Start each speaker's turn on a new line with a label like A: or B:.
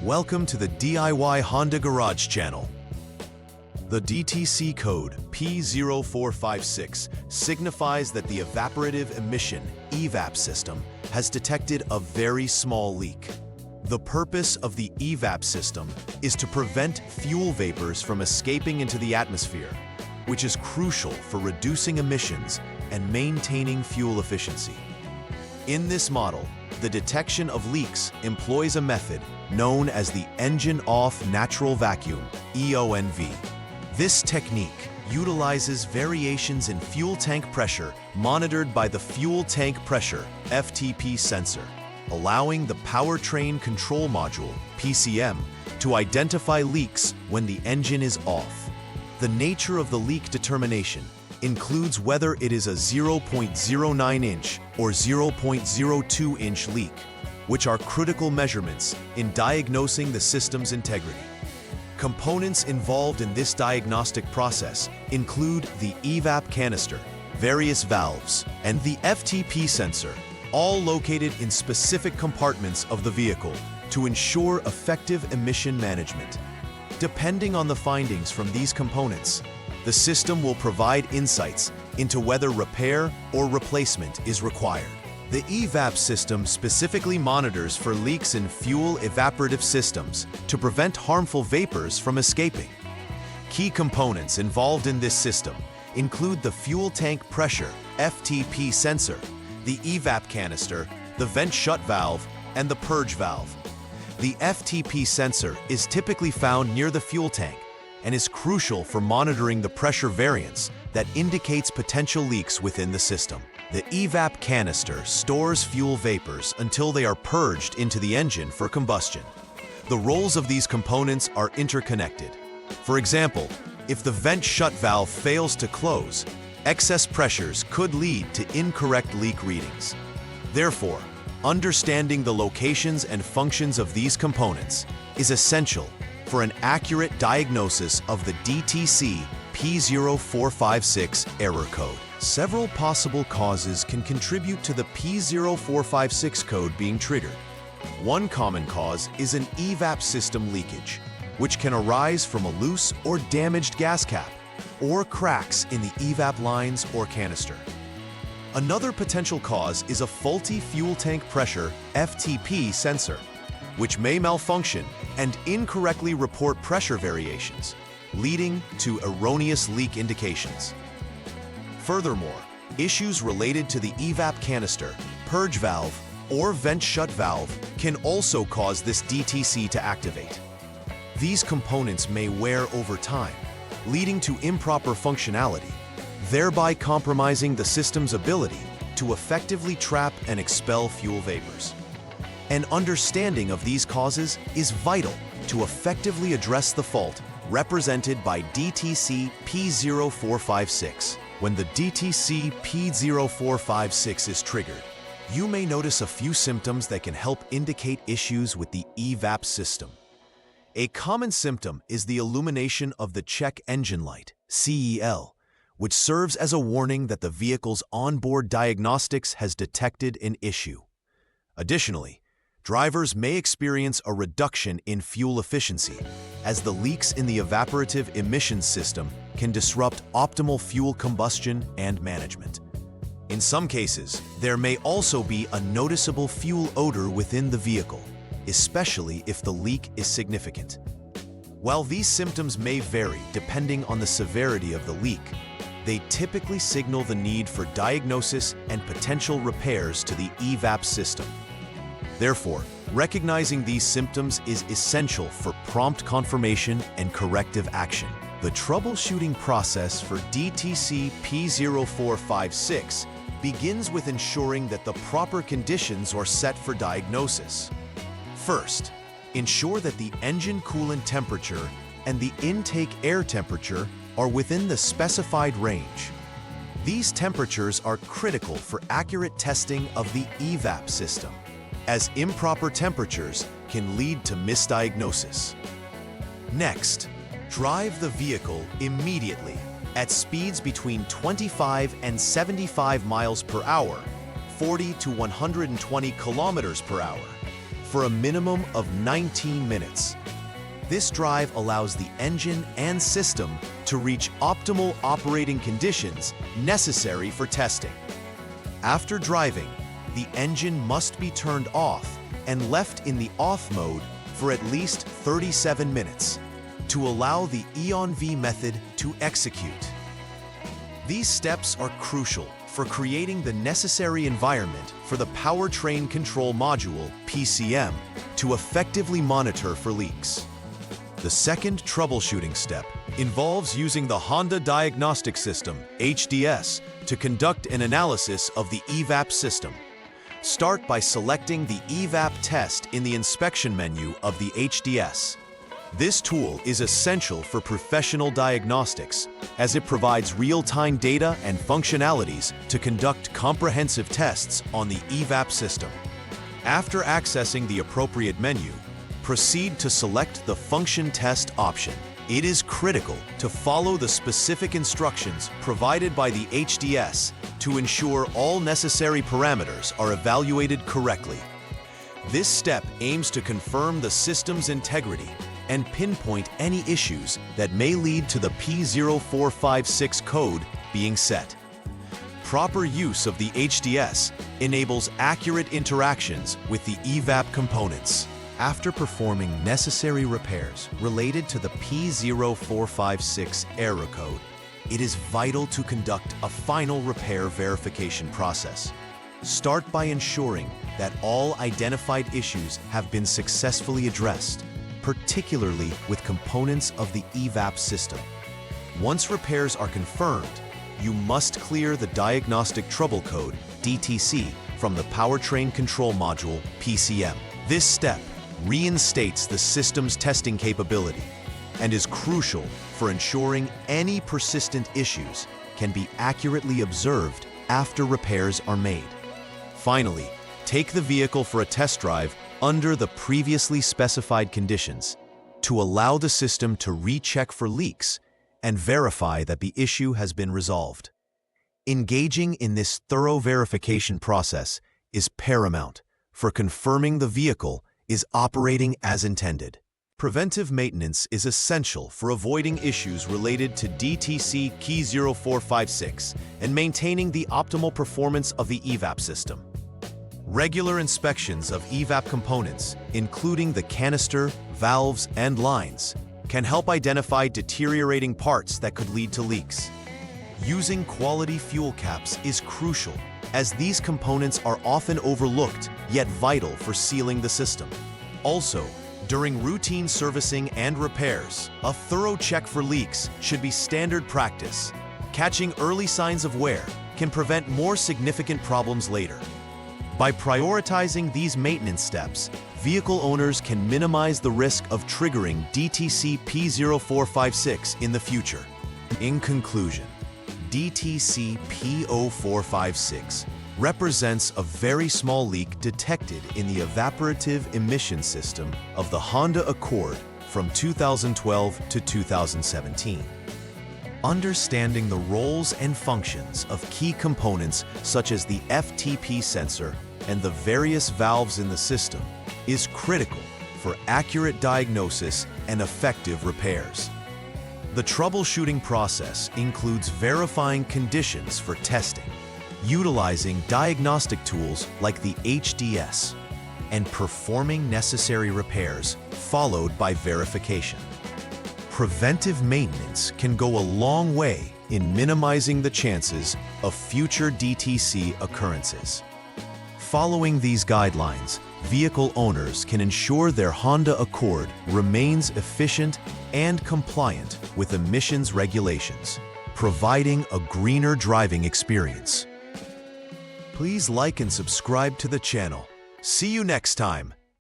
A: Welcome to the DIY Honda Garage channel. The DTC code P0456 signifies that the Evaporative Emission (EVAP) system has detected a very small leak. The purpose of the EVAP system is to prevent fuel vapors from escaping into the atmosphere, which is crucial for reducing emissions and maintaining fuel efficiency. In this model, the detection of leaks employs a method known as the Engine Off Natural Vacuum (EONV). This technique utilizes variations in fuel tank pressure monitored by the Fuel Tank Pressure (FTP) sensor, allowing the Powertrain Control Module (PCM) to identify leaks when the engine is off. The nature of the leak determination includes whether it is a 0.09-inch or 0.02-inch leak, which are critical measurements in diagnosing the system's integrity. Components involved in this diagnostic process include the EVAP canister, various valves, and the FTP sensor, all located in specific compartments of the vehicle to ensure effective emission management. Depending on the findings from these components, the system will provide insights into whether repair or replacement is required. The EVAP system specifically monitors for leaks in fuel evaporative systems to prevent harmful vapors from escaping. Key components involved in this system include the fuel tank pressure (FTP) sensor, the EVAP canister, the vent shut valve, and the purge valve. The FTP sensor is typically found near the fuel tank and is crucial for monitoring the pressure variance that indicates potential leaks within the system. The EVAP canister stores fuel vapors until they are purged into the engine for combustion. The roles of these components are interconnected. For example, if the vent shut valve fails to close, excess pressures could lead to incorrect leak readings. Therefore, understanding the locations and functions of these components is essential for an accurate diagnosis of the DTC P0456 error code. Several possible causes can contribute to the P0456 code being triggered. One common cause is an EVAP system leakage, which can arise from a loose or damaged gas cap, or cracks in the EVAP lines or canister. Another potential cause is a faulty fuel tank pressure (FTP) sensor, which may malfunction and incorrectly report pressure variations, leading to erroneous leak indications. Furthermore, issues related to the EVAP canister, purge valve, or vent shut valve can also cause this DTC to activate. These components may wear over time, leading to improper functionality, thereby compromising the system's ability to effectively trap and expel fuel vapors. An understanding of these causes is vital to effectively address the fault represented by DTC P0456. When the DTC P0456 is triggered, you may notice a few symptoms that can help indicate issues with the EVAP system. A common symptom is the illumination of the check engine light, CEL, which serves as a warning that the vehicle's onboard diagnostics has detected an issue. Additionally, drivers may experience a reduction in fuel efficiency, as the leaks in the evaporative emission system can disrupt optimal fuel combustion and management. In some cases, there may also be a noticeable fuel odor within the vehicle, especially if the leak is significant. While these symptoms may vary depending on the severity of the leak, they typically signal the need for diagnosis and potential repairs to the EVAP system. Therefore, recognizing these symptoms is essential for prompt confirmation and corrective action. The troubleshooting process for DTC P0456 begins with ensuring that the proper conditions are set for diagnosis. First, ensure that the engine coolant temperature and the intake air temperature are within the specified range. These temperatures are critical for accurate testing of the EVAP system, as improper temperatures can lead to misdiagnosis. Next, drive the vehicle immediately at speeds between 25 and 75 miles per hour, 40 to 120 kilometers per hour, for a minimum of 19 minutes. This drive allows the engine and system to reach optimal operating conditions necessary for testing. After driving, the engine must be turned off and left in the off mode for at least 37 minutes to allow the EON-V method to execute. These steps are crucial for creating the necessary environment for the Powertrain Control Module, PCM, to effectively monitor for leaks. The second troubleshooting step involves using the Honda Diagnostic System, HDS, to conduct an analysis of the EVAP system. Start by selecting the EVAP test in the inspection menu of the HDS. This tool is essential for professional diagnostics as it provides real-time data and functionalities to conduct comprehensive tests on the EVAP system. After accessing the appropriate menu, proceed to select the Function Test option. It is critical to follow the specific instructions provided by the HDS to ensure all necessary parameters are evaluated correctly. This step aims to confirm the system's integrity and pinpoint any issues that may lead to the P0456 code being set. Proper use of the HDS enables accurate interactions with the EVAP components. After performing necessary repairs related to the P0456 error code, it is vital to conduct a final repair verification process. Start by ensuring that all identified issues have been successfully addressed, particularly with components of the EVAP system. Once repairs are confirmed, you must clear the Diagnostic Trouble Code, DTC, from the Powertrain Control Module, PCM. This step reinstates the system's testing capability and is crucial for ensuring any persistent issues can be accurately observed after repairs are made. Finally, take the vehicle for a test drive under the previously specified conditions to allow the system to recheck for leaks and verify that the issue has been resolved. Engaging in this thorough verification process is paramount for confirming the vehicle is operating as intended. Preventive maintenance is essential for avoiding issues related to DTC P0456 and maintaining the optimal performance of the EVAP system. Regular inspections of EVAP components, including the canister, valves, and lines, can help identify deteriorating parts that could lead to leaks. Using quality fuel caps is crucial, as these components are often overlooked yet vital for sealing the system. Also, during routine servicing and repairs, a thorough check for leaks should be standard practice. Catching early signs of wear can prevent more significant problems later. By prioritizing these maintenance steps, vehicle owners can minimize the risk of triggering DTC P0456 in the future. In conclusion, DTC P0456 represents a very small leak detected in the evaporative emission system of the Honda Accord from 2012 to 2017. Understanding the roles and functions of key components such as the FTP sensor and the various valves in the system is critical for accurate diagnosis and effective repairs. The troubleshooting process includes verifying conditions for testing, utilizing diagnostic tools like the HDS, and performing necessary repairs, followed by verification. Preventive maintenance can go a long way in minimizing the chances of future DTC occurrences. Following these guidelines, vehicle owners can ensure their Honda Accord remains efficient and compliant with emissions regulations, providing a greener driving experience. Please like and subscribe to the channel. See you next time.